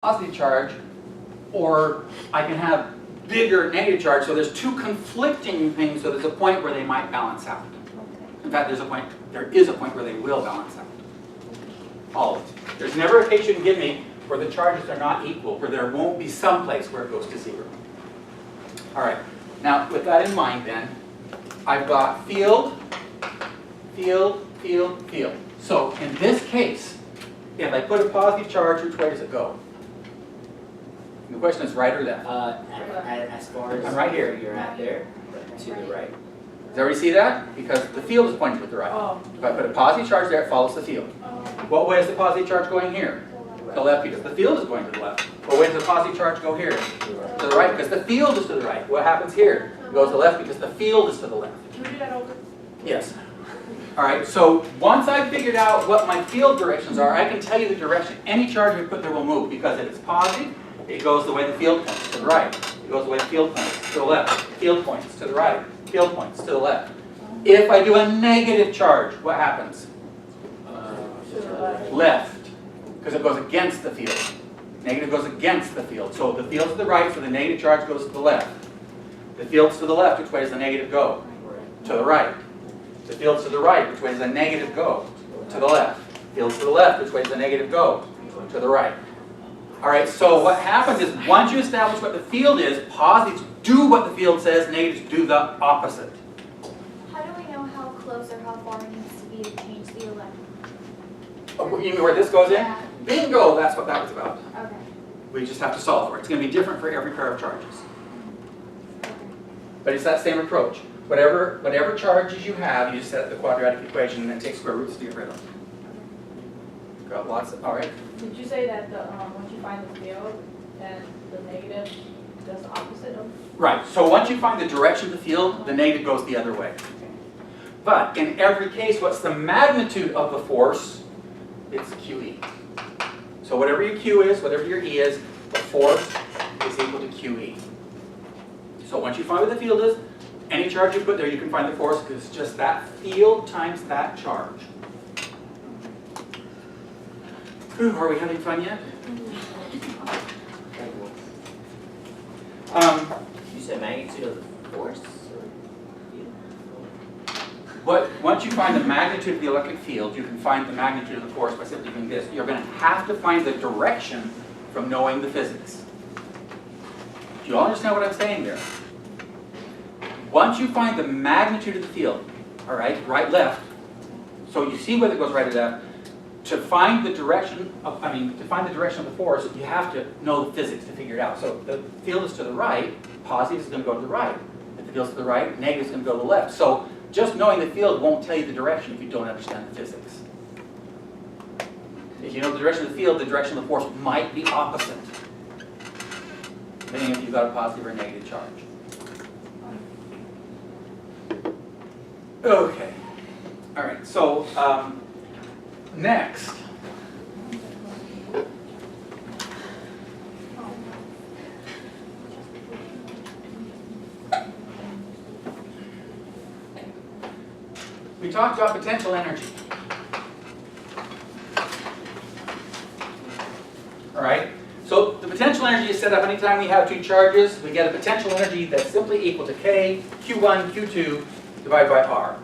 positive charge, or I can have bigger negative charge. So there's two conflicting things. So there's a point where they might balance out. In fact, there is a point where they will balance out. Always. There's never a case you can give me where the charges are not equal, where there won't be some place where it goes to 0. All right. Now, with that in mind, then, I've got field, field, field, field. So in this case, if I put a positive charge, which way does it go? The question is right or left? As far as I'm right here. you're at there, to the right. Does everybody see that? Because the field is pointing to the right. Oh. If I put a positive charge there, it follows the field. What way is the positive charge going here? The left, because the field is going to the left. What way does the positive charge go here? To the right, because the field is to the right. What happens here? It goes to the left because the field is to the left. Can we do that over? Yes. All right, so once I've figured out what my field directions are, I can tell you the direction any charge we put there will move, because if it's positive, it goes the way the field points, to the right. It goes the way the field points, to the left. Field points, to the right. Field points, to the left. If I do a negative charge, what happens? Left, because it goes against the field. Negative goes against the field. So the field's to the right, so the negative charge goes to the left. The field's to the left, which way does the negative go? To the right. The field's to the right, which way does the negative go? To the left. Field's to the left, which way does the negative go? To the right. All right, so what happens is once you establish what the field is, positives do what the field says, negatives do the opposite. How do we know how close or how far it needs to be to change the electric? Oh, you mean where this goes in? Yeah. Bingo, that's what that was about. Okay. We just have to solve for it. It's going to be different for every pair of charges. Okay. But it's that same approach. Whatever charges you have, you just set the quadratic equation and then take square roots to get rid of them. Got lots of, all right. Did you say that once you find the field, then the negative does the opposite of? Right, so once you find the direction of the field, the negative goes the other way. But in every case, what's the magnitude of the force? It's QE. So whatever your Q is, whatever your E is, the force is equal to QE. So once you find what the field is, any charge you put there, you can find the force, because it's just that field times that charge. Whew, are we having fun yet? You said magnitude of the force? Once you find the magnitude of the electric field, you can find the magnitude of the force by simply doing this. You're going to have to find the direction from knowing the physics. Do you all understand what I'm saying there? Once you find the magnitude of the field, all right, right, left, so you see whether it goes right or left, to find the direction of, of the force, you have to know the physics to figure it out. So the field is to the right, positive is going to go to the right. If the field's to the right, negative is going to go to the left. So just knowing the field won't tell you the direction if you don't understand the physics. If you know the direction of the field, the direction of the force might be opposite, depending if you've got a positive or negative charge. Okay. All right. So next, we talked about potential energy. All right. So the potential energy is set up anytime we have two charges. We get a potential energy that's simply equal to K, Q1, Q2, divided by R.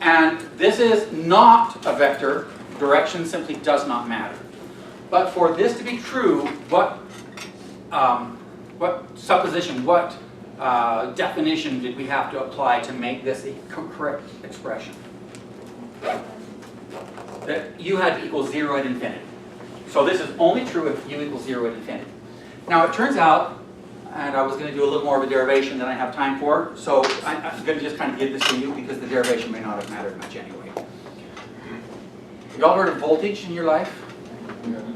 And this is not a vector. Direction simply does not matter. But for this to be true, what definition did we have to apply to make this a correct expression? That U had to equal 0 at infinity. So this is only true if U equals 0 at infinity. Now it turns out, and I was going to do a little more of a derivation than I have time for, so I'm going to just kind of give this to you because the derivation may not have mattered much anyway. You all heard of voltage in your life?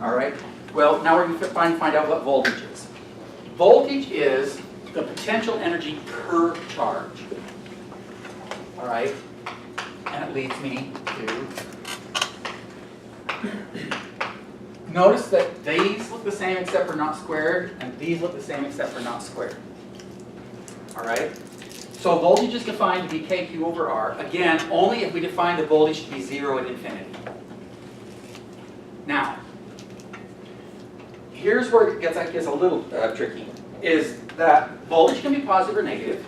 All right. Well, now we're going to find out what voltage is. Voltage is the potential energy per charge. All right. And it leads me to... Notice that these look the same except for not squared, and these look the same except for not squared. All right? So voltage is defined to be KQ over R. Again, only if we define the voltage to be 0 at infinity. Now, here's where it gets a little tricky, is that voltage can be positive or negative,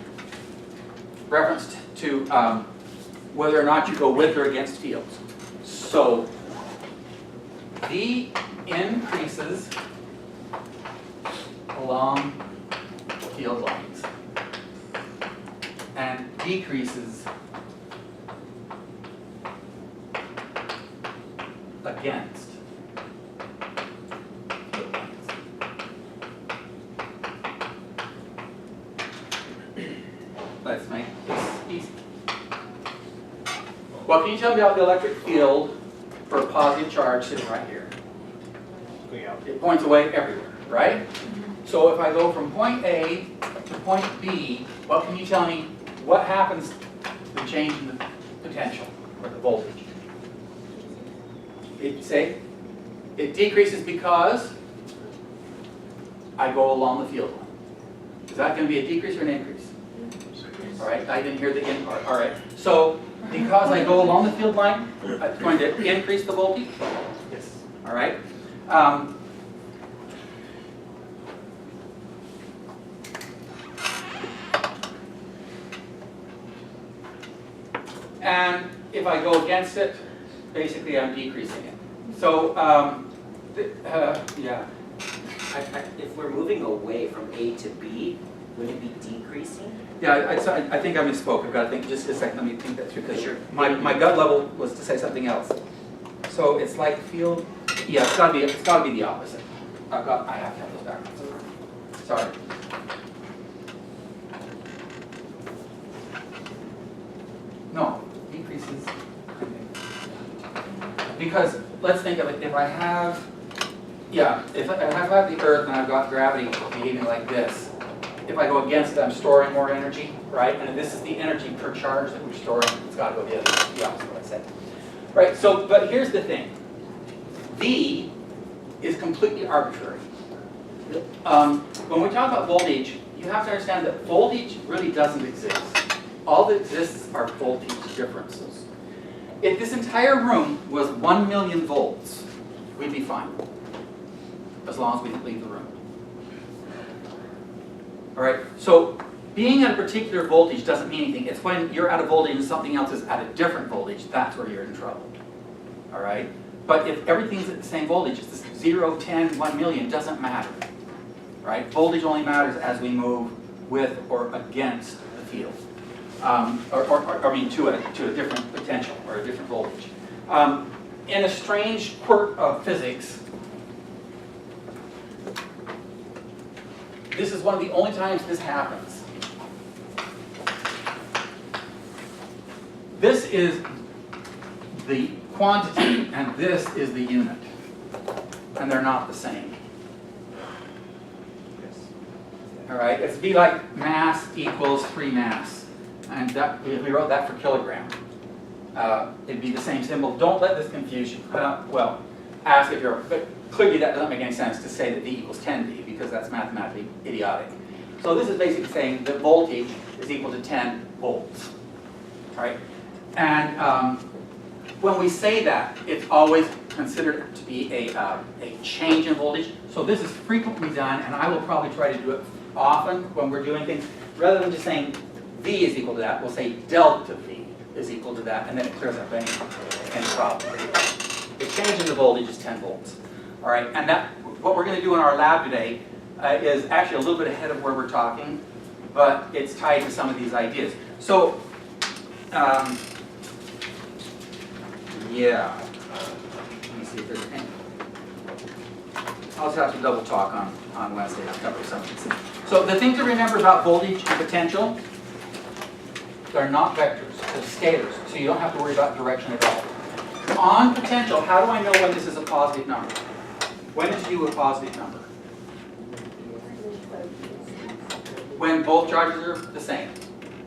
referenced to whether or not you go with or against fields. So V increases along field lines and decreases against field lines. Let's make this easy. Well, can you tell me about the electric field for a positive charge sitting right here? It points away everywhere, right? So if I go from point A to point B, what can you tell me, what happens to the change in the potential or the voltage? It decreases because I go along the field line. Is that going to be a decrease or an increase? All right, I didn't hear the in part. All right, so because I go along the field line, it's going to increase the voltage? Yes. All right. And if I go against it, basically I'm decreasing it. So, yeah. If we're moving away from A to B, would it be decreasing? Yeah, I think I misspoke. I've got to think just a second. Let me think that through because my gut level was to say something else. So it's like field. Yeah, it's got to be the opposite. I have to have those backwards. Sorry. No, decreases. Because let's think of it. If I have, if I have the Earth and I've got gravity behaving like this. If I go against it, I'm storing more energy, right? And if this is the energy per charge that we're storing, it's got to go the opposite of what I said. Right, so, but here's the thing. V is completely arbitrary. When we talk about voltage, you have to understand that voltage really doesn't exist. All that exists are voltage differences. If this entire room was 1 million volts, we'd be fine. As long as we didn't leave the room. All right, so being at a particular voltage doesn't mean anything. It's when you're at a voltage and something else is at a different voltage, that's where you're in trouble. All right, but if everything's at the same voltage, it's this 0, 10, 1 million, doesn't matter. Right, voltage only matters as we move with or against the field. I mean to a different potential or a different voltage. In a strange quirk of physics, this is one of the only times this happens. This is the quantity and this is the unit. And they're not the same. All right, it's be like mass equals free mass. And that, if we wrote that for kilogram, it'd be the same symbol. Don't let this confuse you. Well, ask if you're, but clearly that doesn't make any sense to say that V equals 10V because that's mathematically idiotic. So this is basically saying that voltage is equal to 10 volts. All right, and when we say that, it's always considered to be a change in voltage. So this is frequently done, and I will probably try to do it often when we're doing things. Rather than just saying V is equal to that, we'll say delta V is equal to that, and then it clears up any problem. The change in the voltage is 10 volts. All right, and that what we're going to do in our lab today is actually a little bit ahead of where we're talking, but it's tied to some of these ideas. So, yeah, let me see if there's any. I'll just have to double talk on Wednesday. I'll cover some of these. So the thing to remember about voltage and potential, they're not vectors, they're scalars, so you don't have to worry about direction at all. On potential, how do I know when this is a positive number? When did you do a positive number? When both charges are the same.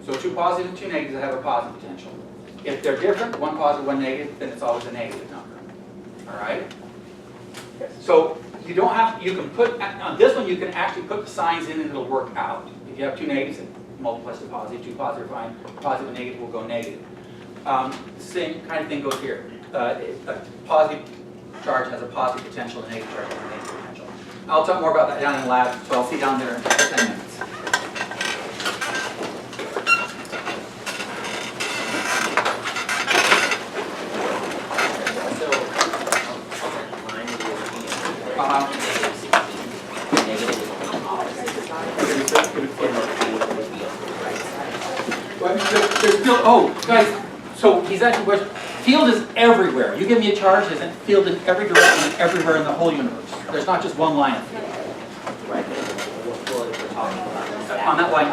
So two positive and two negatives have a positive potential. If they're different, one positive, one negative, then it's always a negative number. All right? So you don't have, you can put, on this one you can actually put the signs in and it'll work out. If you have two negatives, it multiplies to positive, two positive, fine, positive and negative will go negative. Same kind of thing goes here. A positive charge has a positive potential, a negative charge has a negative potential. I'll talk more about that down in the lab, so I'll see you down there in 10 minutes. So, line that you're looking at. Uh-huh. Negative would be on the right side. Well, there's still, oh, guys, so he's actually, field is everywhere. You give me a charge, there's a field in every direction, and everywhere in the whole universe. There's not just one line of field. Right, what we're talking about. On that line,